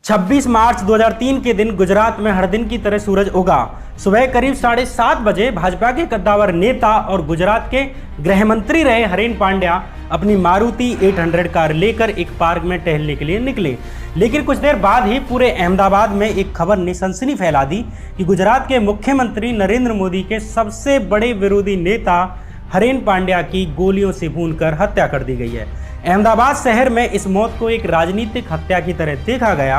26 मार्च 2003 के दिन गुजरात में हर दिन की तरह सूरज उगा। सुबह करीब 7:30 बजे भाजपा के कद्दावर नेता और गुजरात के गृह मंत्री रहे हरेन पांड्या अपनी मारुति 800 कार लेकर एक पार्क में टहलने के लिए निकले। लेकिन कुछ देर बाद ही पूरे अहमदाबाद में एक खबर ने सनसनी फैला दी कि गुजरात के मुख्यमंत्री नरेंद्र मोदी के सबसे बड़े विरोधी नेता हरेन पांड्या की गोलियों से भूनकर हत्या कर दी गई है। अहमदाबाद शहर में इस मौत को एक राजनीतिक हत्या की तरह देखा गया।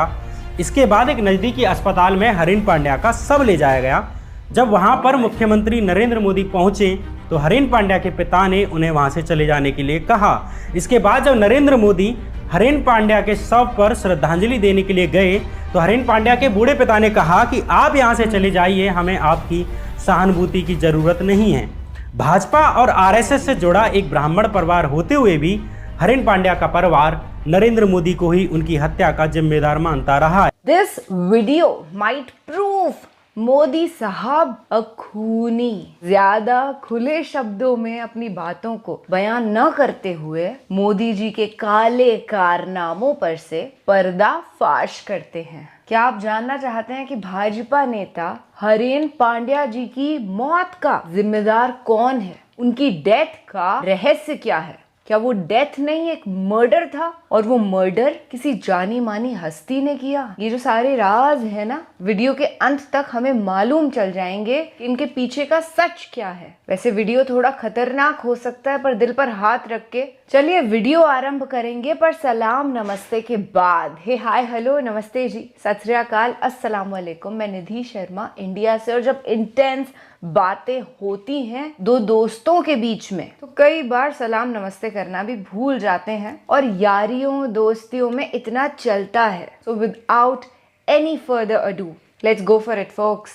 इसके बाद एक नज़दीकी अस्पताल में हरेन पांड्या का शव ले जाया गया। जब वहां पर मुख्यमंत्री नरेंद्र मोदी पहुंचे तो हरेन पांड्या के पिता ने उन्हें वहां से चले जाने के लिए कहा। इसके बाद जब नरेंद्र मोदी हरेन पांड्या के शव पर श्रद्धांजलि देने के लिए गए तो हरेन पांड्या के बूढ़े पिता ने कहा कि आप यहां से चले जाइए, हमें आपकी सहानुभूति की जरूरत नहीं है। भाजपा और आरएसएस से जुड़ा एक ब्राह्मण परिवार होते हुए भी हरेन पांड्या का परिवार नरेंद्र मोदी को ही उनकी हत्या का जिम्मेदार मानता रहा है। This video might prove Modi साहब अ खूनी। ज्यादा खुले शब्दों में अपनी बातों को बयान न करते हुए मोदी जी के काले कारनामों पर से पर्दाफाश करते हैं। क्या आप जानना चाहते हैं कि भाजपा नेता हरेन पांड्या जी की मौत का जिम्मेदार कौन है? उनकी डेथ का रहस्य क्या है? क्या वो डेथ नहीं एक मर्डर था और वो मर्डर किसी जानी मानी हस्ती ने किया? ये जो सारे राज है ना, वीडियो के अंत तक हमें मालूम चल जाएंगे कि इनके पीछे का सच क्या है। वैसे वीडियो थोड़ा खतरनाक हो सकता है, पर दिल पर हाथ रख के चलिए वीडियो आरंभ करेंगे, पर सलाम नमस्ते के बाद। हे हाय हेलो नमस्ते जी, सत श्री अकाल, अस्सलाम वालेकुम। मैं निधि शर्मा इंडिया से। और जब इंटेंस बातें होती हैं दो दोस्तों के बीच में तो कई बार सलाम नमस्ते करना भी भूल जाते हैं, और यारियों दोस्तियों में इतना चलता है। So without any further ado let's go for it focus.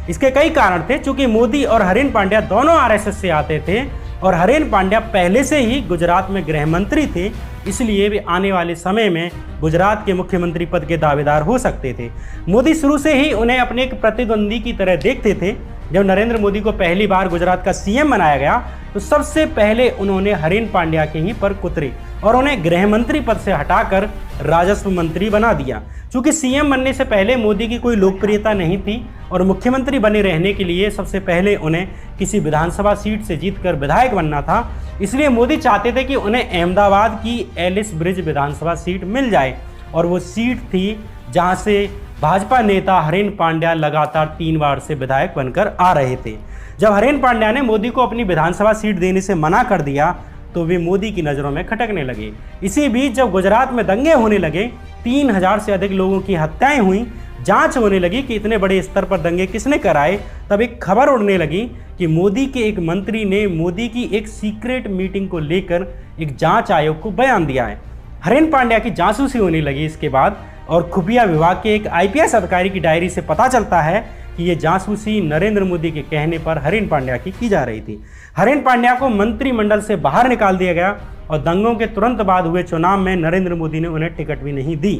इसके कई कारण थे। चूंकि मोदी और हरेन पांड्या दोनों आरएसएस से आते थे और हरेन पांड्या पहले से ही गुजरात में गृह मंत्री थे, इसलिए वे आने वाले समय में गुजरात के मुख्यमंत्री पद के दावेदार हो सकते थे। मोदी शुरू से ही उन्हें अपने एक प्रतिद्वंदी की तरह देखते थे। जब नरेंद्र मोदी को पहली बार गुजरात का सीएम बनाया गया तो सबसे पहले उन्होंने हरेन पांड्या के ही पर कुतरे और उन्हें गृह मंत्री पद से हटाकर राजस्व मंत्री बना दिया। चूंकि सीएम बनने से पहले मोदी की कोई लोकप्रियता नहीं थी और मुख्यमंत्री बने रहने के लिए सबसे पहले उन्हें किसी विधानसभा सीट से जीतकर विधायक बनना था, इसलिए मोदी चाहते थे कि उन्हें अहमदाबाद की एलिस ब्रिज विधानसभा सीट मिल जाए। और वो सीट थी जहां से भाजपा नेता हरेन पांड्या लगातार 3 बार से विधायक बनकर आ रहे थे। जब हरेन पांड्या ने मोदी को अपनी विधानसभा सीट देने से मना कर दिया तो वे मोदी की नज़रों में खटकने लगे। इसी बीच जब गुजरात में दंगे होने लगे, 3000 से अधिक लोगों की हत्याएं हुई, जांच होने लगी कि इतने बड़े स्तर पर दंगे किसने कराए, तब एक खबर उड़ने लगी कि मोदी के एक मंत्री ने मोदी की एक सीक्रेट मीटिंग को लेकर एक जांच आयोग को बयान दिया है। हरेन पांड्या की जासूसी होने लगी इसके बाद, और खुफिया विभाग के एक आईपीएस अधिकारी की डायरी से पता चलता है कि ये जासूसी नरेंद्र मोदी के कहने पर हरेन पांड्या की जा रही थी। हरेन पांड्या को मंत्रिमंडल से बाहर निकाल दिया गया और दंगों के तुरंत बाद हुए चुनाव में नरेंद्र मोदी ने उन्हें टिकट भी नहीं दी।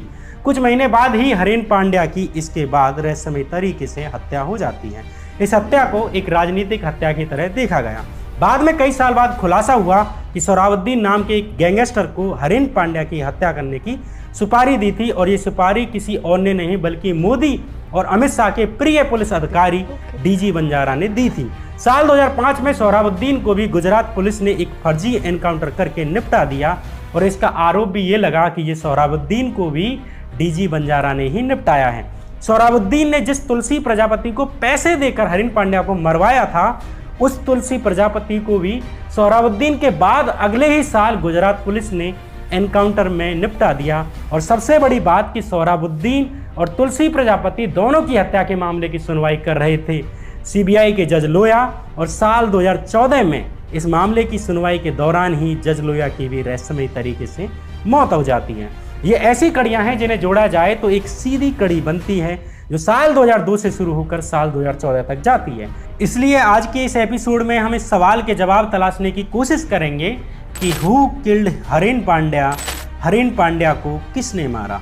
कुछ महीने बाद ही हरेन पांड्या की इसके बाद रहस्यमय तरीके से हत्या हो जाती है। इस हत्या को एक राजनीतिक हत्या की तरह देखा गया। बाद में कई साल बाद खुलासा हुआ कि सोहराबुद्दीन नाम के एक गैंगस्टर को हरेन पांड्या की हत्या करने की सुपारी दी थी, और ये सुपारी किसी और ने नहीं बल्कि मोदी और अमित शाह के प्रिय पुलिस अधिकारी डीजी बंजारा ने दी थी। साल 2005 में सोहराबुद्दीन को भी गुजरात पुलिस ने एक फर्जी एनकाउंटर करके निपटा दिया, और इसका आरोप भी ये लगा कि ये सोहराबुद्दीन को भी डीजी बंजारा ने ही निपटाया है। सोहराबुद्दीन ने जिस तुलसी प्रजापति को पैसे देकर हरेन पांड्या को मरवाया था, उस तुलसी प्रजापति को भी सोहराबुद्दीन के बाद अगले ही साल गुजरात पुलिस ने एनकाउंटर में निपटा दिया। और सबसे बड़ी बात कि सोहराबुद्दीन और तुलसी प्रजापति दोनों की हत्या के मामले की सुनवाई कर रहे थे सीबीआई के जज लोया, और साल 2014 में इस मामले की सुनवाई के दौरान ही जज लोया की भी रहस्यमय तरीके से मौत हो जाती है। ये ऐसी कड़ियां हैं जिन्हें जोड़ा जाए तो एक सीधी कड़ी बनती है जो साल 2002 से शुरू होकर साल 2014 तक जाती है। इसलिए आज के इस एपिसोड में हम इस सवाल के जवाब तलाशने की कोशिश करेंगे कि हु किल्ड हरेन पांड्या, हरेन पांड्या को किसने मारा।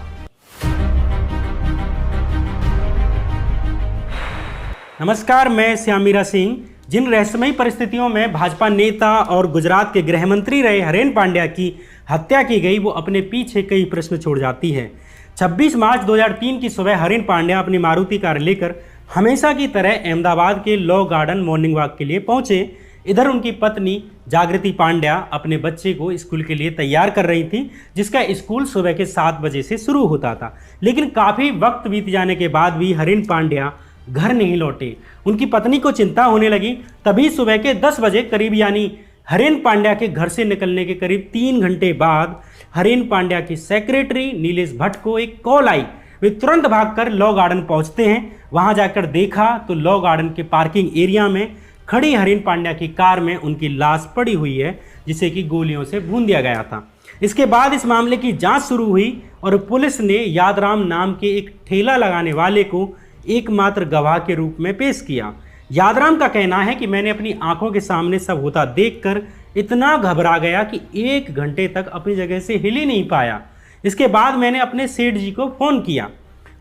नमस्कार, मैं श्यामीरा सिंह। जिन रहस्यमयी परिस्थितियों में भाजपा नेता और गुजरात के गृह मंत्री रहे हरेन पांड्या की हत्या की गई, वो अपने पीछे कई प्रश्न छोड़ जाती है। 26 मार्च 2003 की सुबह हरीन पांड्या अपनी मारुति कार लेकर हमेशा की तरह अहमदाबाद के लॉ गार्डन मॉर्निंग वॉक के लिए पहुंचे। इधर उनकी पत्नी जागृति पांड्या अपने बच्चे को स्कूल के लिए तैयार कर रही थी, जिसका स्कूल सुबह के 7 बजे से शुरू होता था। लेकिन काफ़ी वक्त बीत जाने के बाद भी हरीन पांड्या घर नहीं लौटे। उनकी पत्नी को चिंता होने लगी। तभी सुबह के 10 बजे करीब, यानी हरीन पांड्या के घर से निकलने के करीब 3 घंटे बाद, हरीन पांड्या की सेक्रेटरी नीलेश भट्ट को एक कॉल आई। वे तुरंत भागकर लॉ गार्डन पहुंचते हैं। वहां जाकर देखा तो लॉ गार्डन के पार्किंग एरिया में खड़ी हरीन पांड्या की कार में उनकी लाश पड़ी हुई है, जिसे कि गोलियों से भून दिया गया था। इसके बाद इस मामले की जांच शुरू हुई और पुलिस ने यादराम नाम के एक ठेला लगाने वाले को एकमात्र गवाह के रूप में पेश किया। यादराम का कहना है कि मैंने अपनी आंखों के सामने सब होता देखकर इतना घबरा गया कि 1 घंटे तक अपनी जगह से हिल ही नहीं पाया। इसके बाद मैंने अपने सेठ जी को फ़ोन किया।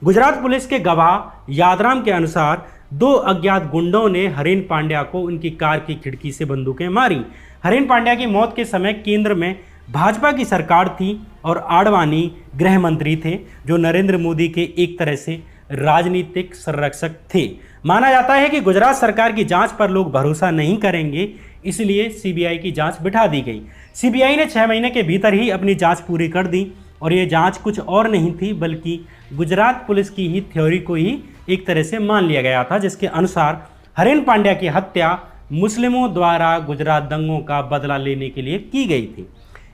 गुजरात पुलिस के गवाह यादराम के अनुसार 2 अज्ञात गुंडों ने हरीन पांड्या को उनकी कार की खिड़की से बंदूकें मारी। हरीन पांड्या की मौत के समय केंद्र में भाजपा की सरकार थी और आडवाणी गृह मंत्री थे, जो नरेंद्र मोदी के एक तरह से राजनीतिक संरक्षक थे। माना जाता है कि गुजरात सरकार की जांच पर लोग भरोसा नहीं करेंगे, इसलिए सीबीआई की जांच बिठा दी गई। सीबीआई ने 6 महीने के भीतर ही अपनी जांच पूरी कर दी और ये जांच कुछ और नहीं थी बल्कि गुजरात पुलिस की ही थ्योरी को ही एक तरह से मान लिया गया था, जिसके अनुसार हरीन पांड्या की हत्या मुस्लिमों द्वारा गुजरात दंगों का बदला लेने के लिए की गई थी।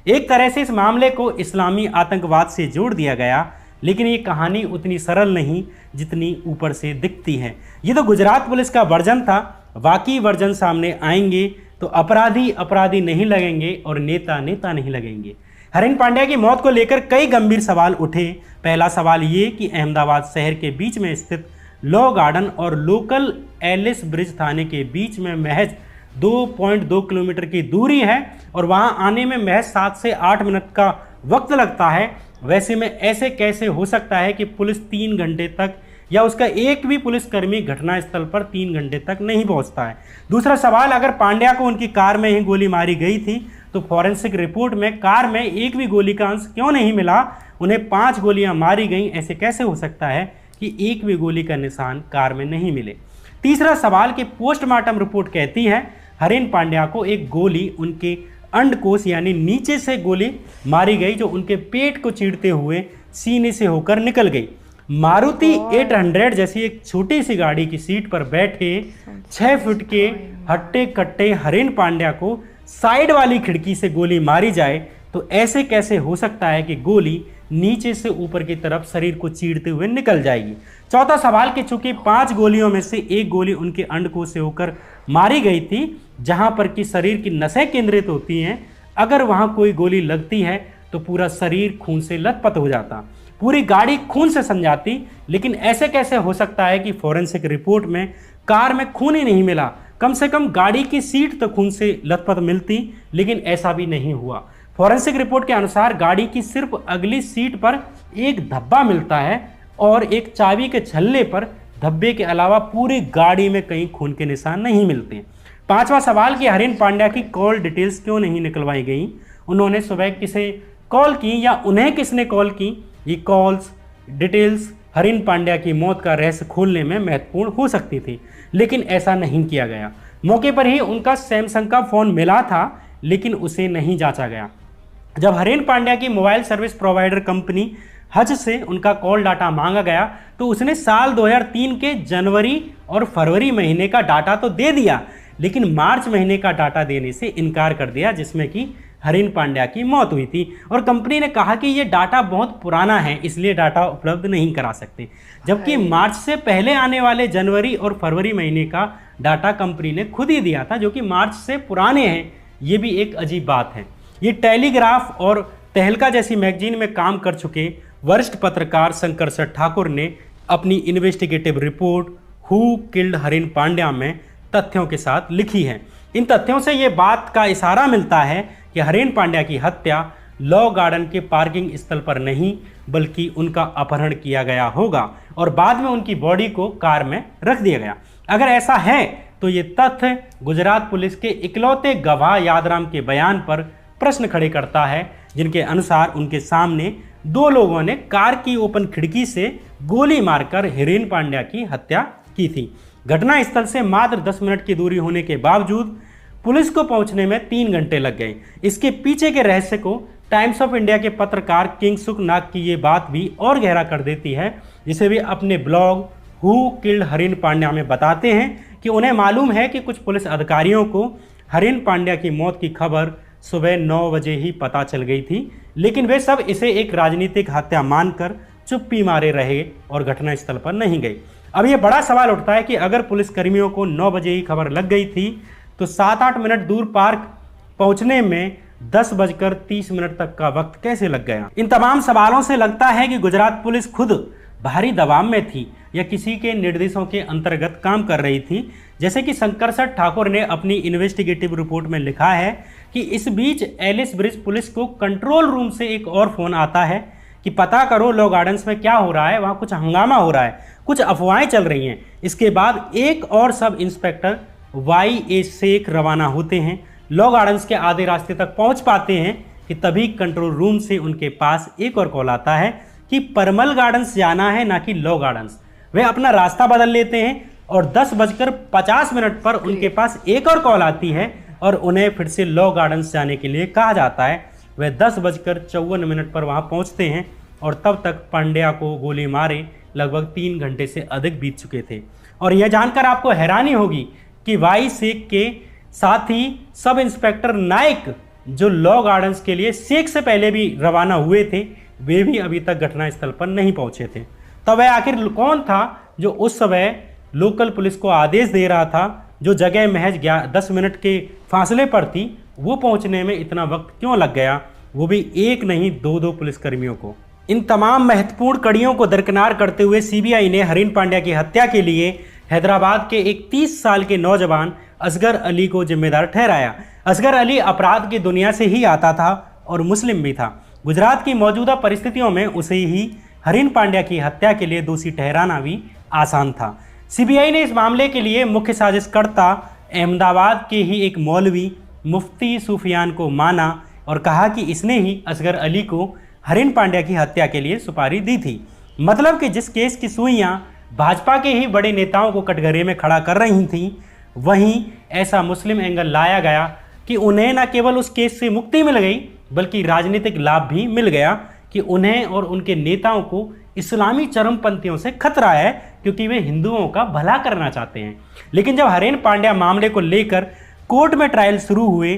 एक तरह से इस मामले को इस्लामी आतंकवाद से जोड़ दिया गया, लेकिन ये कहानी उतनी सरल नहीं जितनी ऊपर से दिखती है। ये तो गुजरात पुलिस का वर्जन था। बाकी वर्जन सामने आएंगे तो अपराधी अपराधी नहीं लगेंगे और नेता नेता नहीं लगेंगे। हरीन पांड्या की मौत को लेकर कई गंभीर सवाल उठे। पहला सवाल ये कि अहमदाबाद शहर के बीच में स्थित लॉ गार्डन और लोकल एलिस ब्रिज थाने के बीच में महज 2.2 किलोमीटर की दूरी है और वहां आने में महज 7 से 8 मिनट का वक्त लगता है। वैसे में ऐसे कैसे हो सकता है कि पुलिस 3 घंटे तक या उसका एक भी पुलिसकर्मी घटनास्थल पर 3 घंटे तक नहीं पहुंचता है। दूसरा सवाल, अगर पांड्या को उनकी कार में ही गोली मारी गई थी तो फॉरेंसिक रिपोर्ट में कार में एक भी गोली का अंश क्यों नहीं मिला? उन्हें 5 गोलियां मारी गईं, ऐसे कैसे हो सकता है कि एक भी गोली का निशान कार में नहीं मिले? तीसरा सवाल कि पोस्टमार्टम रिपोर्ट कहती है हरीन पांड्या को एक गोली उनके अंडकोश यानी नीचे से गोली मारी गई, जो उनके पेट को चीरते हुए सीने से होकर निकल गई। मारुति 800 जैसी एक छोटी सी गाड़ी की सीट पर बैठे 6 फुट के हट्टे कट्टे हरीन पांड्या को साइड वाली खिड़की से गोली मारी जाए तो ऐसे कैसे हो सकता है कि गोली नीचे से ऊपर की तरफ शरीर को चीरते हुए निकल जाएगी? चौथा सवाल कि चूंकि 5 गोलियों में से एक गोली उनके अंडकोश से होकर मारी गई थी, जहां पर कि शरीर की नसें केंद्रित होती हैं, अगर वहां कोई गोली लगती है तो पूरा शरीर खून से लथपथ हो जाता, पूरी गाड़ी खून से सन जाती। लेकिन ऐसे कैसे हो सकता है कि फॉरेंसिक रिपोर्ट में कार में खून ही नहीं मिला? कम से कम गाड़ी की सीट तो खून से लथपथ मिलती, लेकिन ऐसा भी नहीं हुआ। फॉरेंसिक रिपोर्ट के अनुसार गाड़ी की सिर्फ अगली सीट पर एक धब्बा मिलता है और एक चाबी के छल्ले पर धब्बे के अलावा पूरी गाड़ी में कहीं खून के निशान नहीं मिलते। पांचवा सवाल कि हरीन पांड्या की कॉल डिटेल्स क्यों नहीं निकलवाई गई? उन्होंने सुबह किसे कॉल की या उन्हें किसने कॉल की? ये कॉल्स डिटेल्स हरीन पांड्या की मौत का रहस्य खोलने में महत्वपूर्ण हो सकती थी, लेकिन ऐसा नहीं किया गया। मौके पर ही उनका सैमसंग का फ़ोन मिला था, लेकिन उसे नहीं जांचा गया। जब हरीन पांड्या की मोबाइल सर्विस प्रोवाइडर कंपनी हज से उनका कॉल डाटा मांगा गया तो उसने साल 2003 के जनवरी और फरवरी महीने का डाटा तो दे दिया, लेकिन मार्च महीने का डाटा देने से इनकार कर दिया, जिसमें कि हरीन पांड्या की मौत हुई थी। और कंपनी ने कहा कि ये डाटा बहुत पुराना है, इसलिए डाटा उपलब्ध नहीं करा सकते। जबकि मार्च से पहले आने वाले जनवरी और फरवरी महीने का डाटा कंपनी ने खुद ही दिया था, जो कि मार्च से पुराने हैं। ये भी एक अजीब बात है। ये टेलीग्राफ और तहलका जैसी मैगजीन में काम कर चुके वरिष्ठ पत्रकार शंकर ठाकुर ने अपनी investigative report who killed Haren Pandya में तथ्यों के साथ लिखी है। इन तथ्यों से ये बात का इशारा मिलता है कि हरीन पांड्या की हत्या लॉ गार्डन के पार्किंग स्थल पर नहीं बल्कि उनका अपहरण किया गया होगा और बाद में उनकी बॉडी को कार में रख दिया गया। अगर ऐसा है तो ये तथ्य गुजरात पुलिस के इकलौते गवाह यादराम के बयान पर प्रश्न खड़े करता है, जिनके अनुसार उनके सामने दो लोगों ने कार की ओपन खिड़की से गोली मारकर हरेन पांड्या की हत्या की थी। घटनास्थल से मात्र 10 मिनट की दूरी होने के बावजूद पुलिस को पहुंचने में 3 घंटे लग गए। इसके पीछे के रहस्य को टाइम्स ऑफ इंडिया के पत्रकार किंगसुक नाग की ये बात भी और गहरा कर देती है, जिसे वे अपने ब्लॉग हु किल्ड हरेन पांड्या में बताते हैं कि उन्हें मालूम है कि कुछ पुलिस अधिकारियों को हरेन पांड्या की मौत की खबर सुबह 9 बजे ही पता चल गई थी, लेकिन वे सब इसे एक राजनीतिक हत्या मानकर चुप्पी मारे रहे और घटनास्थल पर नहीं गए। अब यह बड़ा सवाल उठता है कि अगर पुलिसकर्मियों को 9 बजे ही खबर लग गई थी तो 7-8 मिनट दूर पार्क पहुंचने में 10:30 तक का वक्त कैसे लग गया। इन तमाम सवालों से लगता है कि गुजरात पुलिस खुद भारी दबाव में थी या किसी के निर्देशों के अंतर्गत काम कर रही थी। जैसे कि शंकरसर ठाकुर ने अपनी इन्वेस्टिगेटिव रिपोर्ट में लिखा है कि इस बीच एलिस ब्रिज पुलिस को कंट्रोल रूम से एक और फोन आता है कि पता करो लॉ गार्डन्स में क्या हो रहा है, वहाँ कुछ हंगामा हो रहा है, कुछ अफवाहें चल रही हैं। इसके बाद एक और सब इंस्पेक्टर YA शेख रवाना होते हैं, लॉ गार्डन्स के आधे रास्ते तक पहुंच पाते हैं कि तभी कंट्रोल रूम से उनके पास एक और कॉल आता है कि परमल गार्डन्स जाना है, ना कि लॉ गार्डन्स। वे अपना रास्ता बदल लेते हैं और 10:50 पर उनके पास एक और कॉल आती है और उन्हें फिर से लॉ गार्डन्स जाने के लिए कहा जाता है। वे 10:54 पर वहां पहुंचते हैं और तब तक पांड्या को गोली मारे लगभग 3 घंटे से अधिक बीत चुके थे। और यह जानकर आपको हैरानी होगी कि वाई शेख के साथ ही सब इंस्पेक्टर नाइक, जो लॉ गार्डन्स के लिए शेख से पहले भी रवाना हुए थे, वे भी अभी तक घटनास्थल पर नहीं पहुंचे थे। तब वह आखिर कौन था जो उस समय लोकल पुलिस को आदेश दे रहा था, जो जगह महज 10 मिनट के फासले पर थी, वो पहुंचने में इतना वक्त क्यों लग गया, वो भी एक नहीं 2-2 पुलिसकर्मियों को। इन तमाम महत्वपूर्ण कड़ियों को दरकिनार करते हुए सीबीआई ने हरेन पांड्या की हत्या के लिए हैदराबाद के एक 30 साल के नौजवान असगर अली को जिम्मेदार ठहराया। असगर अली अपराध की दुनिया से ही आता था और मुस्लिम भी था। गुजरात की मौजूदा परिस्थितियों में उसे ही हरेन पांड्या की हत्या के लिए दोषी ठहराना भी आसान था। सीबीआई ने इस मामले के लिए मुख्य साजिशकर्ता अहमदाबाद के ही एक मौलवी मुफ्ती सुफियान को माना और कहा कि इसने ही असगर अली को हरेन पांड्या की हत्या के लिए सुपारी दी थी। मतलब कि जिस केस की सुइयां भाजपा के ही बड़े नेताओं को कटघरे में खड़ा कर रही थीं, वहीं ऐसा मुस्लिम एंगल लाया गया कि उन्हें न केवल उस केस से मुक्ति मिल गई बल्कि राजनीतिक लाभ भी मिल गया कि उन्हें और उनके नेताओं को इस्लामी चरमपंथियों से खतरा है, क्योंकि वे हिंदुओं का भला करना चाहते हैं। लेकिन जब हरेन पांड्या मामले को लेकर कोर्ट में ट्रायल शुरू हुए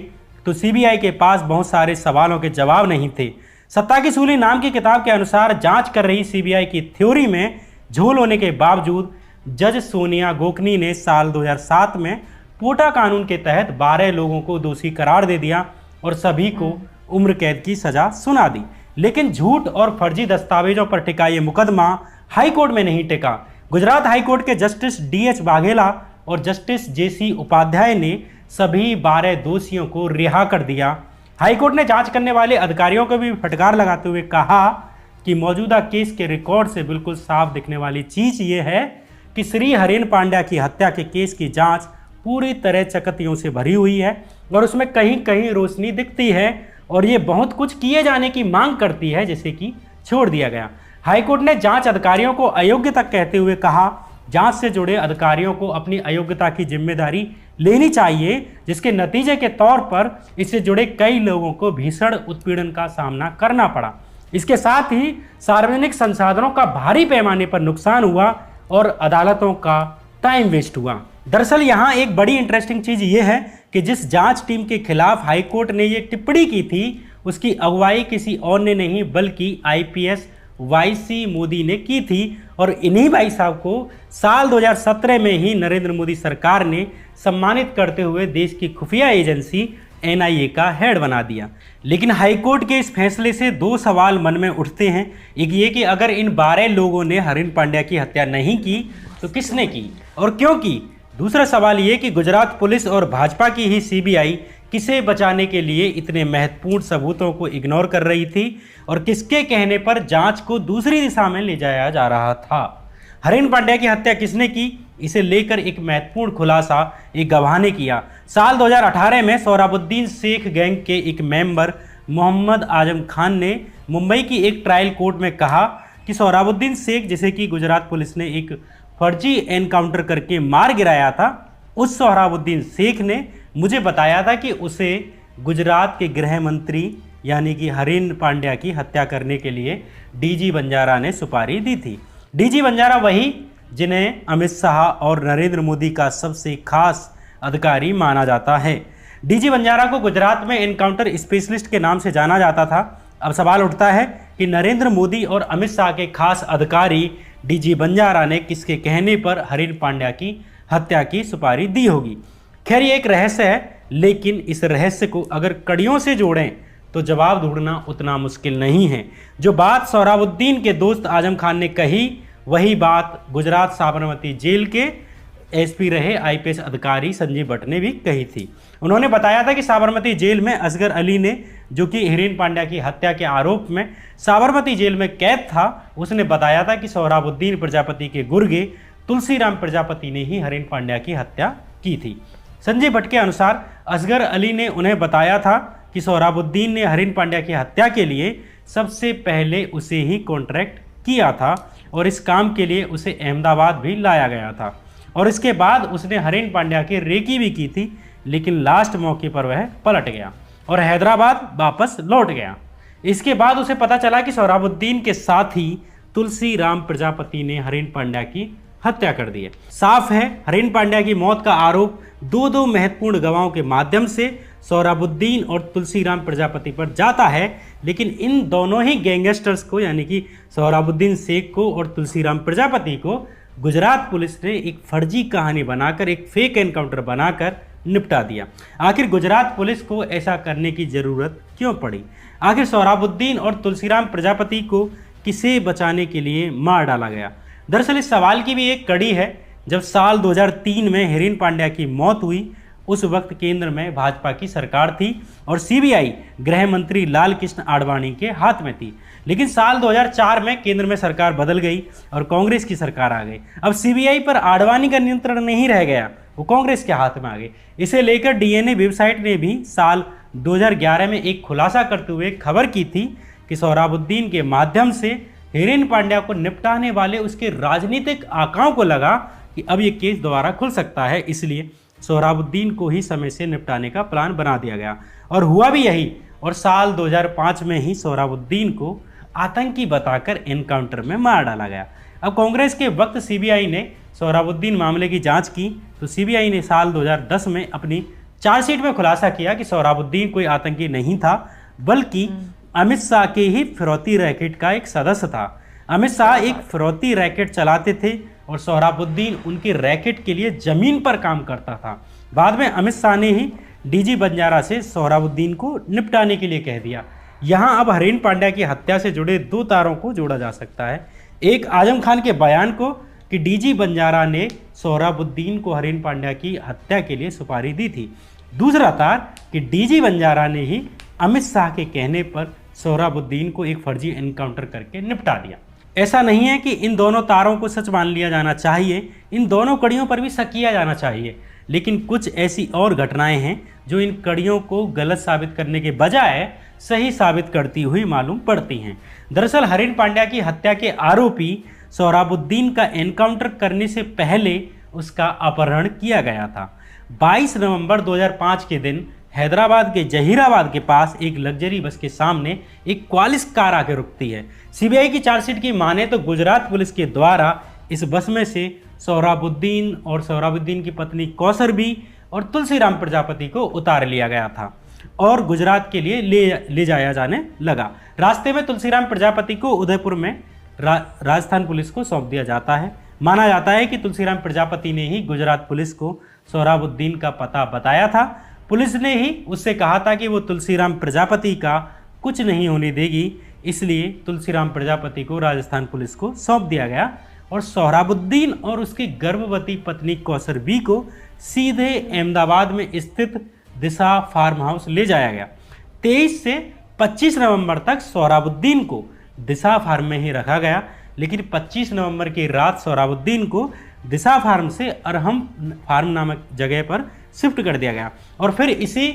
तो सीबीआई के पास बहुत सारे सवालों के जवाब नहीं थे। सत्ता की सूली नाम की किताब के अनुसार जांच कर रही सीबीआई की थ्योरी में झोल होने के बावजूद जज सोनिया गोखनी ने साल 2007 में पोटा कानून के तहत 12 लोगों को दोषी करार दे दिया और सभी को उम्र कैद की सजा सुना दी। लेकिन झूठ और फर्जी दस्तावेजों पर टिका ये मुकदमा हाई कोर्ट में नहीं टिका। गुजरात हाई कोर्ट के जस्टिस DH वाघेला और जस्टिस JC उपाध्याय ने सभी 12 दोषियों को रिहा कर दिया। हाईकोर्ट ने जांच करने वाले अधिकारियों को भी फटकार लगाते हुए कहा कि मौजूदा केस के रिकॉर्ड से बिल्कुल साफ दिखने वाली चीज ये है कि श्री हरेन पांड्या की हत्या के केस की जांच पूरी तरह चकत्तियों से भरी हुई है और उसमें कहीं कहीं रोशनी दिखती है और ये बहुत कुछ किए जाने की मांग करती है, जिसे कि छोड़ दिया गया। हाईकोर्ट ने जांच अधिकारियों को अयोग्य तक कहते हुए कहा जांच से जुड़े अधिकारियों को अपनी अयोग्यता की जिम्मेदारी लेनी चाहिए, जिसके नतीजे के तौर पर इससे जुड़े कई लोगों को भीषण उत्पीड़न का सामना करना पड़ा। इसके साथ ही सार्वजनिक संसाधनों का भारी पैमाने पर नुकसान हुआ और अदालतों का टाइम वेस्ट हुआ। दरअसल यहाँ एक बड़ी इंटरेस्टिंग चीज ये है कि जिस जांच टीम के खिलाफ हाईकोर्ट ने ये टिप्पणी की थी उसकी अगुवाई किसी और ने नहीं बल्कि IPS YC मोदी ने की थी और इन्हीं भाई साहब को साल 2017 में ही नरेंद्र मोदी सरकार ने सम्मानित करते हुए देश की खुफिया एजेंसी NIA का हेड बना दिया। लेकिन हाईकोर्ट के इस फैसले से 2 सवाल मन में उठते हैं। एक ये कि अगर इन 12 लोगों ने हरेन पांड्या की हत्या नहीं की तो किसने की और क्यों की। दूसरा सवाल ये कि गुजरात पुलिस और भाजपा की ही सीबीआई किसे बचाने के लिए इतने महत्वपूर्ण सबूतों को इग्नोर कर रही थी और किसके कहने पर जांच को दूसरी दिशा में ले जाया जा रहा था। हरेन पांड्या की हत्या किसने की, इसे लेकर एक महत्वपूर्ण खुलासा एक गवाह ने किया। साल 2018 में सोहराबुद्दीन शेख गैंग के एक मेंबर मोहम्मद आजम खान ने मुंबई की एक ट्रायल कोर्ट में कहा कि सोहराबुद्दीन शेख, जिसे कि गुजरात पुलिस ने एक फर्जी एनकाउंटर करके मार गिराया था, उस सोहराबुद्दीन शेख ने मुझे बताया था कि उसे गुजरात के गृह मंत्री यानी कि हरीन पांड्या की हत्या करने के लिए डीजी बंजारा ने सुपारी दी थी। डीजी बंजारा वही जिन्हें अमित शाह और नरेंद्र मोदी का सबसे खास अधिकारी माना जाता है। डीजी बंजारा को गुजरात में एनकाउंटर स्पेशलिस्ट के नाम से जाना जाता था। अब सवाल उठता है कि नरेंद्र मोदी और अमित शाह के खास अधिकारी डीजी बंजारा ने किसके कहने पर हरीन पांड्या की हत्या की सुपारी दी होगी। खैर, ये एक रहस्य है, लेकिन इस रहस्य को अगर कड़ियों से जोड़ें तो जवाब ढूंढना उतना मुश्किल नहीं है। जो बात सोहराबुद्दीन के दोस्त आजम खान ने कही, वही बात गुजरात साबरमती जेल के एसपी रहे आईपीएस अधिकारी संजीव भट्ट ने भी कही थी। उन्होंने बताया था कि साबरमती जेल में असगर अली ने, जो कि हरीन पांड्या की हत्या के आरोप में साबरमती जेल में कैद था, उसने बताया था कि सोहराबुद्दीन प्रजापति के गुर्गे तुलसीराम प्रजापति ने ही हरीन पांड्या की हत्या की थी। संजय भट्ट के अनुसार असगर अली ने उन्हें बताया था कि सोहराबुद्दीन ने हरीन पांड्या की हत्या के लिए सबसे पहले उसे ही कॉन्ट्रैक्ट किया था और इस काम के लिए उसे अहमदाबाद भी लाया गया था और इसके बाद उसने हरीन पांड्या की रेकी भी की थी, लेकिन लास्ट मौके पर वह पलट गया और हैदराबाद वापस लौट गया। इसके बाद उसे पता चला कि सोहराबुद्दीन के साथ ही तुलसीराम प्रजापति ने हरीन पांड्या की हत्या कर दी है। साफ है, हरीन पांड्या की मौत का आरोप दो महत्वपूर्ण गवाहों के माध्यम से सोहराबुद्दीन और तुलसीराम प्रजापति पर जाता है, लेकिन इन दोनों ही गैंगस्टर्स को यानी कि सोहराबुद्दीन शेख को और तुलसीराम प्रजापति को गुजरात पुलिस ने एक फर्जी कहानी बनाकर, एक फेक एनकाउंटर बनाकर निपटा दिया। आखिर गुजरात पुलिस को ऐसा करने की ज़रूरत क्यों पड़ी? आखिर सोहराबुद्दीन और तुलसीराम प्रजापति को किसे बचाने के लिए मार डाला गया? दरअसल इस सवाल की भी एक कड़ी है। जब साल 2003 में हरीन पांड्या की मौत हुई, उस वक्त केंद्र में भाजपा की सरकार थी और सीबीआई गृह मंत्री लाल कृष्ण आडवाणी के हाथ में थी। लेकिन साल 2004 में केंद्र में सरकार बदल गई और कांग्रेस की सरकार आ गई। अब सीबीआई पर आडवाणी का नियंत्रण नहीं रह गया, वो कांग्रेस के हाथ में आ गई। इसे लेकर डीएनए वेबसाइट ने भी साल 2011 में एक खुलासा करते हुए खबर की थी कि सोहराबुद्दीन के माध्यम से हरीन पांड्या को निपटाने वाले उसके राजनीतिक आकाओं को लगा कि अब ये केस दोबारा खुल सकता है, इसलिए सोहराबुद्दीन को ही समय से निपटाने का प्लान बना दिया गया और हुआ भी यही। और साल 2005 में ही सोहराबुद्दीन को आतंकी बताकर एनकाउंटर में मार डाला गया। अब कांग्रेस के वक्त सीबीआई ने सोहराबुद्दीन मामले की जांच की तो सीबीआई ने साल 2010 में अपनी चार्जशीट में खुलासा किया कि सोहराबुद्दीन कोई आतंकी नहीं था, बल्कि अमित शाह के ही फिरौती रैकेट का एक सदस्य था। अमित शाह एक फिरौती रैकेट चलाते थे और सोहराबुद्दीन उनके रैकेट के लिए जमीन पर काम करता था। बाद में अमित शाह ने ही डीजी बंजारा से सोहराबुद्दीन को निपटाने के लिए कह दिया। यहाँ अब हरीन पांड्या की हत्या से जुड़े दो तारों को जोड़ा जा सकता है। एक आजम खान के बयान को कि डीजी बंजारा ने सोहराबुद्दीन को हरीन पांड्या की हत्या के लिए सुपारी दी थी। दूसरा तार कि डीजी बंजारा ने ही अमित शाह के कहने पर सोहराबुद्दीन को एक फर्जी एनकाउंटर करके निपटा दिया। ऐसा नहीं है कि इन दोनों तारों को सच मान लिया जाना चाहिए, इन दोनों कड़ियों पर भी शक किया जाना चाहिए, लेकिन कुछ ऐसी और घटनाएं हैं जो इन कड़ियों को गलत साबित करने के बजाय सही साबित करती हुई मालूम पड़ती हैं। दरअसल हरीन पांड्या की हत्या के आरोपी सोहराबुद्दीन का एनकाउंटर करने से पहले उसका अपहरण किया गया था। 22 नवंबर 2005 के दिन हैदराबाद के जहीराबाद के पास एक लग्जरी बस के सामने एक क्वालिस कार आकर रुकती है। सीबीआई की चार्जशीट की माने तो गुजरात पुलिस के द्वारा इस बस में से सोहराबुद्दीन और सोहराबुद्दीन की पत्नी कौसर भी और तुलसीराम प्रजापति को उतार लिया गया था और गुजरात के लिए ले जाया जाने लगा। रास्ते में तुलसीराम प्रजापति को उदयपुर में राजस्थान पुलिस को सौंप दिया जाता है। माना जाता है कि तुलसीराम प्रजापति ने ही गुजरात पुलिस को सोहराबुद्दीन का पता बताया था। पुलिस ने ही उससे कहा था कि वो तुलसीराम प्रजापति का कुछ नहीं होने देगी, इसलिए तुलसीराम प्रजापति को राजस्थान पुलिस को सौंप दिया गया और सोहराबुद्दीन और उसकी गर्भवती पत्नी कौसर बी को सीधे अहमदाबाद में स्थित दिशा फार्म हाउस ले जाया गया। 23 से 25 नवंबर तक सोहराबुद्दीन को दिशा फार्म में ही रखा गया, लेकिन 25 नवंबर की रात सोहराबुद्दीन को दिशा फार्म से अरहम फार्म नामक जगह पर शिफ्ट कर दिया गया और फिर इसी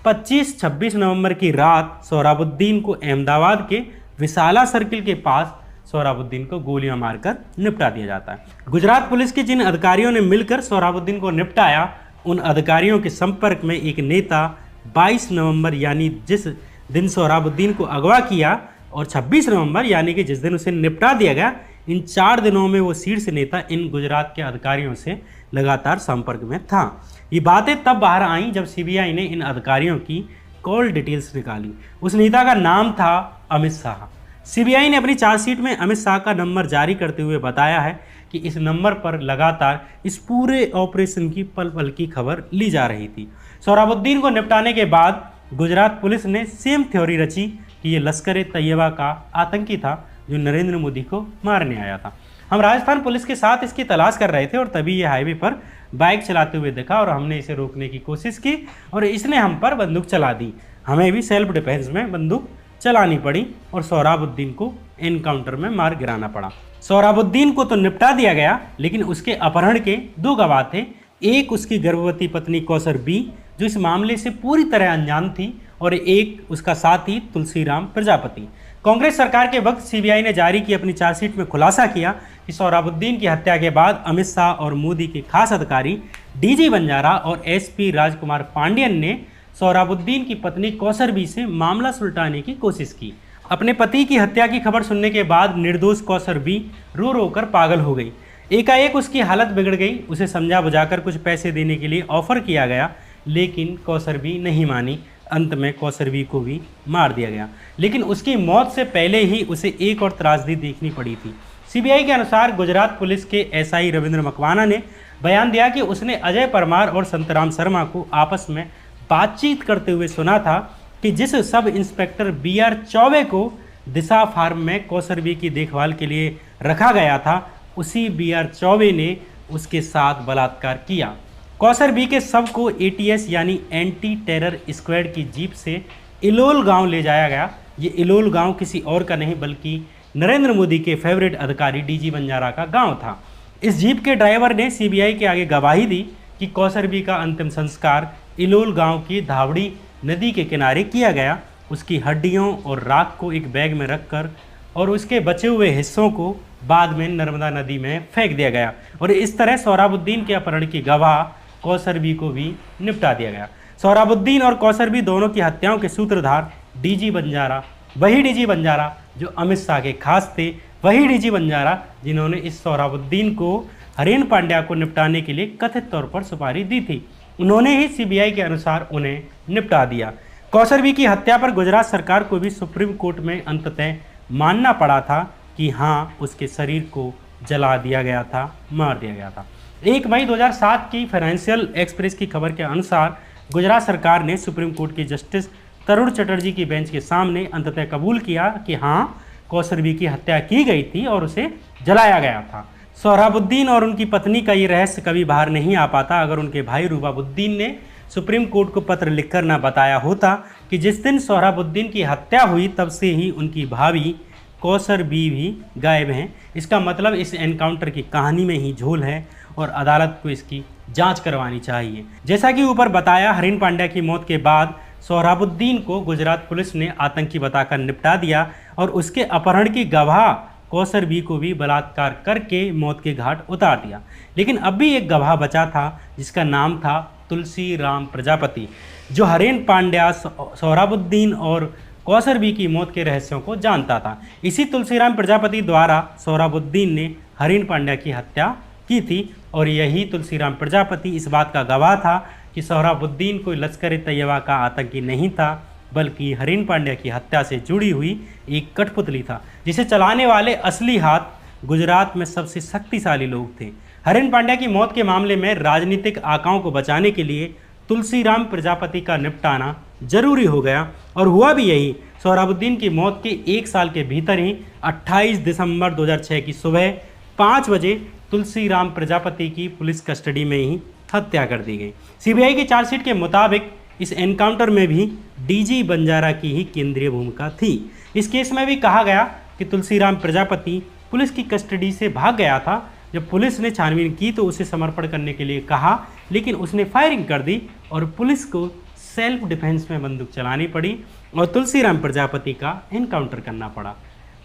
25-26 नवंबर की रात सोहराबुद्दीन को अहमदाबाद के विशाला सर्किल के पास सोहराबुद्दीन को गोलियां मारकर निपटा दिया जाता है। गुजरात पुलिस के जिन अधिकारियों ने मिलकर सोहराबुद्दीन को निपटाया, उन अधिकारियों के संपर्क में एक नेता 22 नवंबर यानी जिस दिन सोहराबुद्दीन को अगवा किया और 26 नवंबर यानी कि जिस दिन उसे निपटा दिया गया, इन 4 दिनों में वो शीर्ष नेता इन गुजरात के अधिकारियों से लगातार संपर्क में था। ये बातें तब बाहर आईं जब सीबीआई ने इन अधिकारियों की कॉल डिटेल्स निकाली। उस नेता का नाम था अमित शाह। सीबीआई ने अपनी चार्जशीट में अमित शाह का नंबर जारी करते हुए बताया है कि इस नंबर पर लगातार इस पूरे ऑपरेशन की पल पल की खबर ली जा रही थी। सोहराबुद्दीन को निपटाने के बाद गुजरात पुलिस ने सेम थ्योरी रची कि ये लश्कर-ए-तैयबा का आतंकी था जो नरेंद्र मोदी को मारने आया था। हम राजस्थान पुलिस के साथ इसकी तलाश कर रहे थे और तभी ये हाईवे पर बाइक चलाते हुए देखा और हमने इसे रोकने की कोशिश की और इसने हम पर बंदूक चला दी। हमें भी सेल्फ डिफेंस में बंदूक चलानी पड़ी और सोहराबुद्दीन को एनकाउंटर में मार गिराना पड़ा। सोहराबुद्दीन को तो निपटा दिया गया, लेकिन उसके अपहरण के 2 गवाह थे। एक उसकी गर्भवती पत्नी कौसर बी, जो इस मामले से पूरी तरह अनजान थी, और एक उसका साथी तुलसीराम प्रजापति। कांग्रेस सरकार के वक्त सीबीआई ने जारी की अपनी चार्जशीट में खुलासा किया कि सोहराबुद्दीन की हत्या के बाद अमित शाह और मोदी के खास अधिकारी डीजी बंजारा और एसपी राजकुमार पांडियन ने सोहराबुद्दीन की पत्नी कौसर बी से मामला सुलटाने की कोशिश की। अपने पति की हत्या की खबर सुनने के बाद निर्दोष कौसर बी रो रो कर पागल हो गई। एकाएक उसकी हालत बिगड़ गई। उसे समझा बुझाकर कुछ पैसे देने के लिए ऑफर किया गया, लेकिन कौसर बी नहीं मानी। अंत में कौसर बी को भी मार दिया गया, लेकिन उसकी मौत से पहले ही उसे एक और त्रासदी देखनी पड़ी थी। सीबीआई के अनुसार गुजरात पुलिस के एसआई रविंद्र मकवाना ने बयान दिया कि उसने अजय परमार और संतराम शर्मा को आपस में बातचीत करते हुए सुना था कि जिस सब इंस्पेक्टर बीआर चौबे को दिशा फार्म में कौसर बी की देखभाल के लिए रखा गया था, उसी बीआर चौबे ने उसके साथ बलात्कार किया। कौसर बी के शव को एटीएस यानी एंटी टेरर स्क्वाड की जीप से इलोल गांव ले जाया गया। ये इलोल गांव किसी और का नहीं बल्कि नरेंद्र मोदी के फेवरेट अधिकारी डीजी बंजारा का गांव था। इस जीप के ड्राइवर ने सीबीआई के आगे गवाही दी कि कौसर बी का अंतिम संस्कार इलोल गांव की धावड़ी नदी के किनारे किया गया। उसकी हड्डियों और राख को एक बैग में रखकर और उसके बचे हुए हिस्सों को बाद में नर्मदा नदी में फेंक दिया गया और इस तरह सोहराबुद्दीन के अपहरण की गवाह कौसर बी को भी निपटा दिया गया। सोहराबुद्दीन और कौसर बी दोनों की हत्याओं के सूत्रधार डीजी बंजारा, वही डीजी बंजारा जो अमित शाह के खास थे, वही डीजी बंजारा जिन्होंने इस सोहराबुद्दीन को हरेन पांड्या को निपटाने के लिए कथित तौर पर सुपारी दी थी। उन्होंने ही सीबीआई के अनुसार उन्हें निपटा दिया। कौसर बी की हत्या पर गुजरात सरकार को भी सुप्रीम कोर्ट में अंततः मानना पड़ा था कि हाँ, उसके शरीर को जला दिया गया था, मार दिया गया था। 1 मई 2007 की फाइनेंशियल एक्सप्रेस की खबर के अनुसार गुजरात सरकार ने सुप्रीम कोर्ट की जस्टिस तरुण चटर्जी की बेंच के सामने अंततः कबूल किया कि हाँ, कौसर बी की हत्या की गई थी और उसे जलाया गया था। सोहराबुद्दीन और उनकी पत्नी का ये रहस्य कभी बाहर नहीं आ पाता अगर उनके भाई रूबाबुद्दीन ने सुप्रीम कोर्ट को पत्र लिखकर ना बताया होता कि जिस दिन सोहराबुद्दीन की हत्या हुई तब से ही उनकी भाभी कौसर बी भी गायब हैं। इसका मतलब इस एनकाउंटर की कहानी में ही झोल है और अदालत को इसकी जांच करवानी चाहिए। जैसा कि ऊपर बताया, हरीन पांड्या की मौत के बाद सोहराबुद्दीन को गुजरात पुलिस ने आतंकी बताकर निपटा दिया और उसके अपहरण की गवाह कौसर बी को भी बलात्कार करके मौत के घाट उतार दिया। लेकिन अब भी एक गवाह बचा था जिसका नाम था तुलसीराम प्रजापति, जो हरेन पांड्या, सोहराबुद्दीन और कौसर बी की मौत के रहस्यों को जानता था। इसी तुलसीराम प्रजापति द्वारा सोहराबुद्दीन ने हरीन पांड्या की हत्या की थी और यही तुलसीराम प्रजापति इस बात का गवाह था कि सोहराबुद्दीन कोई लश्कर-ए-तैयबा का आतंकी नहीं था, बल्कि हरीन पांड्या की हत्या से जुड़ी हुई एक कठपुतली था, जिसे चलाने वाले असली हाथ गुजरात में सबसे शक्तिशाली लोग थे। हरीन पांड्या की मौत के मामले में राजनीतिक आकाओं को बचाने के लिए तुलसीराम प्रजापति का निपटाना जरूरी हो गया और हुआ भी यही। सोहराबुद्दीन की मौत के 1 साल के भीतर ही 28 दिसंबर 2006 की सुबह 5 बजे तुलसीराम प्रजापति की पुलिस कस्टडी में ही हत्या कर दी गई। सीबीआई की चार्जशीट के मुताबिक इस एनकाउंटर में भी डीजी बंजारा की ही केंद्रीय भूमिका थी। इस केस में भी कहा गया कि तुलसीराम प्रजापति पुलिस की कस्टडी से भाग गया था। जब पुलिस ने छानबीन की तो उसे समर्पण करने के लिए कहा, लेकिन उसने फायरिंग कर दी और पुलिस को सेल्फ डिफेंस में बंदूक चलानी पड़ी और तुलसीराम प्रजापति का एनकाउंटर करना पड़ा।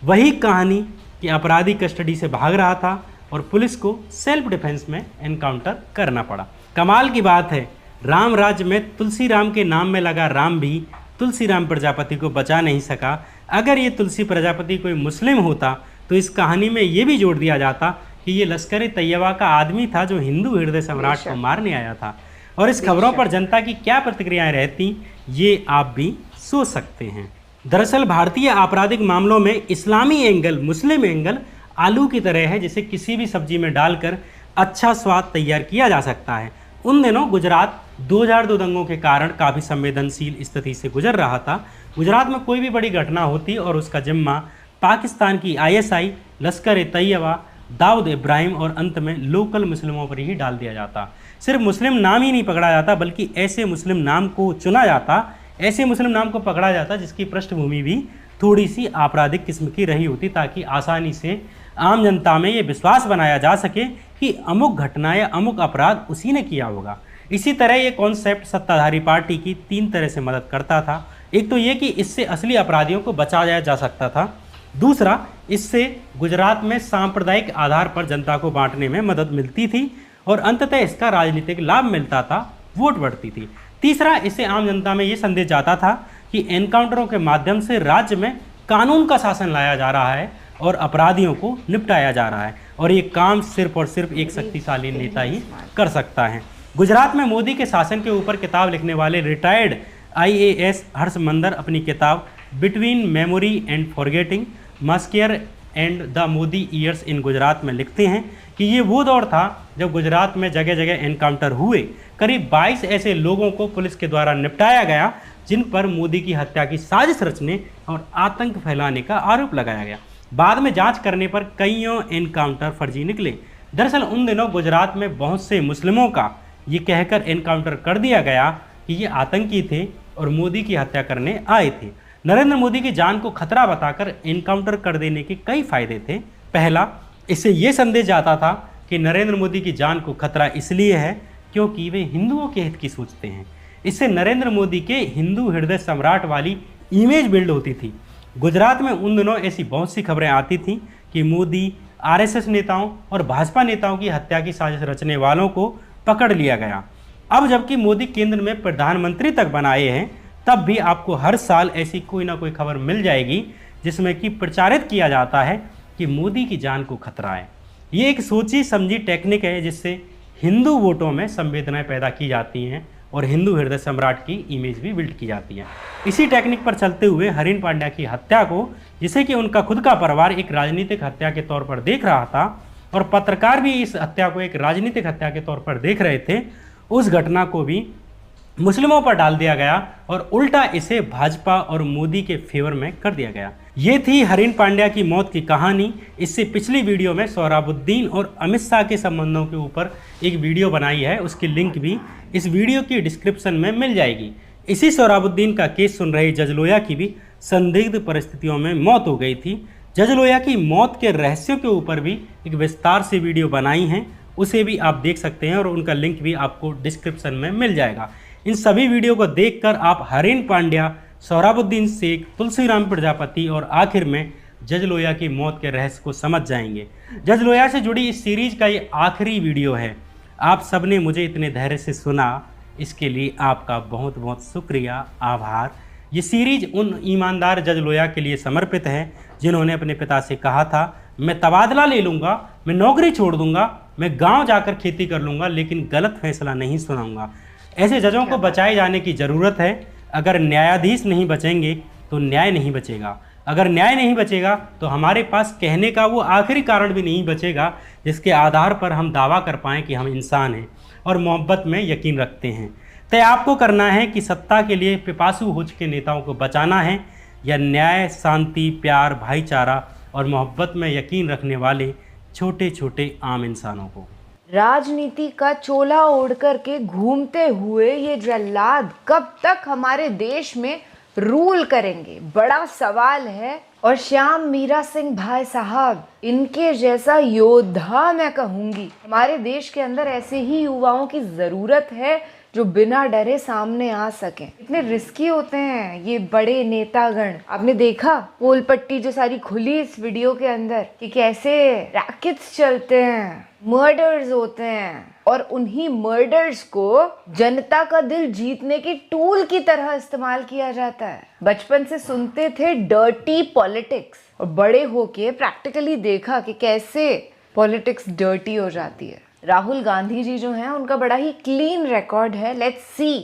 वही कहानी कि अपराधी कस्टडी से भाग रहा था और पुलिस को सेल्फ डिफेंस में एनकाउंटर करना पड़ा। कमाल की बात है, राम राज्य में तुलसीराम के नाम में लगा राम भी तुलसीराम प्रजापति को बचा नहीं सका। अगर ये तुलसी प्रजापति कोई मुस्लिम होता तो इस कहानी में ये भी जोड़ दिया जाता कि ये लश्कर तैयबा का आदमी था जो हिंदू हृदय सम्राट को मारने आया था। और इस खबरों पर जनता की क्या प्रतिक्रियाएं रहती, ये आप भी सोच सकते हैं। दरअसल भारतीय आपराधिक मामलों में इस्लामी एंगल, मुस्लिम एंगल आलू की तरह है, जिसे किसी भी सब्जी में डालकर अच्छा स्वाद तैयार किया जा सकता है। उन दिनों गुजरात 2002 दंगों के कारण काफ़ी संवेदनशील स्थिति से गुजर रहा था। गुजरात में कोई भी बड़ी घटना होती और उसका जिम्मा पाकिस्तान की ISI, लश्कर तैयबा, दाऊद इब्राहिम और अंत में लोकल मुस्लिमों पर ही डाल दिया जाता। सिर्फ मुस्लिम नाम ही नहीं पकड़ा जाता, बल्कि ऐसे मुस्लिम नाम को चुना जाता, ऐसे मुस्लिम नाम को पकड़ा जाता जिसकी पृष्ठभूमि भी थोड़ी सी आपराधिक किस्म की रही होती, ताकि आसानी से आम जनता में ये विश्वास बनाया जा सके कि अमुक घटना या अमुक अपराध उसी ने किया होगा। इसी तरह ये कॉन्सेप्ट सत्ताधारी पार्टी की 3 तरह से मदद करता था। एक तो ये कि इससे असली अपराधियों को बचाया जा सकता था। दूसरा, इससे गुजरात में सांप्रदायिक आधार पर जनता को बांटने में मदद मिलती थी और अंततः इसका राजनीतिक लाभ मिलता था, वोट बढ़ती थी। तीसरा, इससे आम जनता में ये संदेश जाता था कि एनकाउंटरों के माध्यम से राज्य में कानून का शासन लाया जा रहा है और अपराधियों को निपटाया जा रहा है, और ये काम सिर्फ और सिर्फ एक शक्तिशाली नेता ही कर सकता है। गुजरात में मोदी के शासन के ऊपर किताब लिखने वाले रिटायर्ड IAS हर्ष मंदर अपनी किताब between memory and forgetting, massacre and the Modi years in Gujarat में लिखते हैं कि ये वो दौर था जब गुजरात में जगह जगह एनकाउंटर हुए। करीब 22 ऐसे लोगों को पुलिस के द्वारा निपटाया गया जिन पर मोदी की हत्या की साजिश रचने और आतंक फैलाने का आरोप लगाया गया। बाद में जांच करने पर कईयों एनकाउंटर फर्जी निकले। दरअसल उन दिनों गुजरात में बहुत से मुस्लिमों का ये कहकर एनकाउंटर कर दिया गया कि ये आतंकी थे और मोदी की हत्या करने आए थे। नरेंद्र मोदी की जान को खतरा बताकर एनकाउंटर कर देने के कई फायदे थे। पहला, इससे ये संदेश जाता था कि नरेंद्र मोदी की जान को खतरा इसलिए है क्योंकि वे हिंदुओं के हित की सोचते हैं। इससे नरेंद्र मोदी के हिंदू हृदय सम्राट वाली इमेज बिल्ड होती थी। गुजरात में उन दिनों ऐसी बहुत सी खबरें आती थीं कि मोदी, RSS नेताओं और भाजपा नेताओं की हत्या की साजिश रचने वालों को पकड़ लिया गया। अब जबकि मोदी केंद्र में प्रधानमंत्री तक बनाए हैं, तब भी आपको हर साल ऐसी कोई ना कोई खबर मिल जाएगी जिसमें कि प्रचारित किया जाता है कि मोदी की जान को खतरा है। ये एक सोची समझी टेक्निक है जिससे हिंदू वोटों में संवेदनाएं पैदा की जाती हैं और हिंदू हृदय सम्राट की इमेज भी बिल्ड की जाती है। इसी टेक्निक पर चलते हुए हरीन पांड्या की हत्या को, जिसे कि उनका खुद का परिवार एक राजनीतिक हत्या के तौर पर देख रहा था और पत्रकार भी इस हत्या को एक राजनीतिक हत्या के तौर पर देख रहे थे, उस घटना को भी मुस्लिमों पर डाल दिया गया और उल्टा इसे भाजपा और मोदी के फेवर में कर दिया गया। ये थी हरीन पांड्या की मौत की कहानी। इससे पिछली वीडियो में सोहराबुद्दीन और अमित शाह के संबंधों के ऊपर एक वीडियो बनाई है, उसकी लिंक भी इस वीडियो की डिस्क्रिप्शन में मिल जाएगी। इसी सोहराबुद्दीन का केस सुन रही जज लोया की भी संदिग्ध परिस्थितियों में मौत हो गई थी। जज लोया की मौत के रहस्यों के ऊपर भी एक विस्तार से वीडियो बनाई है, उसे भी आप देख सकते हैं और उनका लिंक भी आपको डिस्क्रिप्शन में मिल जाएगा। इन सभी वीडियो को देखकर आप हरीन पांड्या, सोहराबुद्दीन शेख, तुलसीराम प्रजापति और आखिर में जज लोया की मौत के रहस्य को समझ जाएंगे। जज लोया से जुड़ी इस सीरीज का ये आखिरी वीडियो है। आप सबने मुझे इतने धैर्य से सुना, इसके लिए आपका बहुत बहुत शुक्रिया, आभार। ये सीरीज उन ईमानदार जज लोया के लिए समर्पित है जिन्होंने अपने पिता से कहा था, मैं तबादला ले लूँगा, मैं नौकरी छोड़ दूंगा, मैं गांव जाकर खेती कर लूँगा, लेकिन गलत फैसला नहीं सुनाऊंगा। ऐसे जजों को बचाए जाने की ज़रूरत है। अगर न्यायाधीश नहीं बचेंगे तो न्याय नहीं बचेगा। अगर न्याय नहीं बचेगा तो हमारे पास कहने का वो आखिरी कारण भी नहीं बचेगा जिसके आधार पर हम दावा कर पाएँ कि हम इंसान हैं और मोहब्बत में यकीन रखते हैं। तय आपको करना है कि सत्ता के लिए पिपासू हो चुके नेताओं को बचाना है या न्याय, शांति, प्यार, भाईचारा और मोहब्बत में यकीन रखने वाले छोटे छोटे आम इंसानों को। राजनीति का चोला ओढ़ करके घूमते हुए ये जल्लाद कब तक हमारे देश में रूल करेंगे, बड़ा सवाल है। और श्याम मीरा सिंह भाई साहब, इनके जैसा योद्धा मैं कहूँगी, हमारे देश के अंदर ऐसे ही युवाओं की ज़रूरत है जो बिना डरे सामने आ सकें। इतने रिस्की होते हैं ये बड़े नेतागण। आपने देखा पोल पट्टी जो सारी खुली इस वीडियो के अंदर कि कैसे रैकेट्स चलते हैं, मर्डर्स होते हैं और उन्हीं मर्डर्स को जनता का दिल जीतने की टूल की तरह इस्तेमाल किया जाता है। बचपन से सुनते थे डर्टी पॉलिटिक्स और बड़े होके प्रैक्टिकली देखा कि कैसे पॉलिटिक्स डर्टी हो जाती है। राहुल गांधी जी जो हैं उनका बड़ा ही क्लीन रिकॉर्ड है। Let's see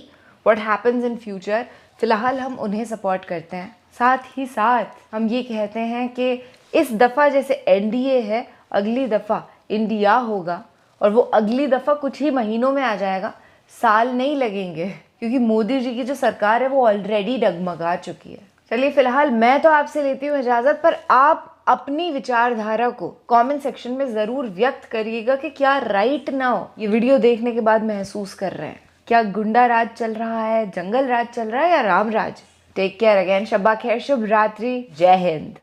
what happens in future. फिलहाल हम उन्हें सपोर्ट करते हैं, साथ ही साथ हम ये कहते हैं कि इस दफ़ा जैसे एनडीए है, अगली दफ़ा इंडिया होगा और वो अगली दफ़ा कुछ ही महीनों में आ जाएगा, साल नहीं लगेंगे, क्योंकि मोदी जी की जो सरकार है वो ऑलरेडी डगमगा चुकी है। चलिए फिलहाल मैं तो आपसे लेती हूँ इजाज़त, पर आप अपनी विचारधारा को कमेंट सेक्शन में ज़रूर व्यक्त करिएगा कि क्या राइट नाउ ये वीडियो देखने के बाद महसूस कर रहे हैं। क्या गुंडा राज चल रहा है, जंगल राज चल रहा है या राम राज? टेक केयर अगेन, शब्बा खैर, शुभ रात्रि, जय हिंद।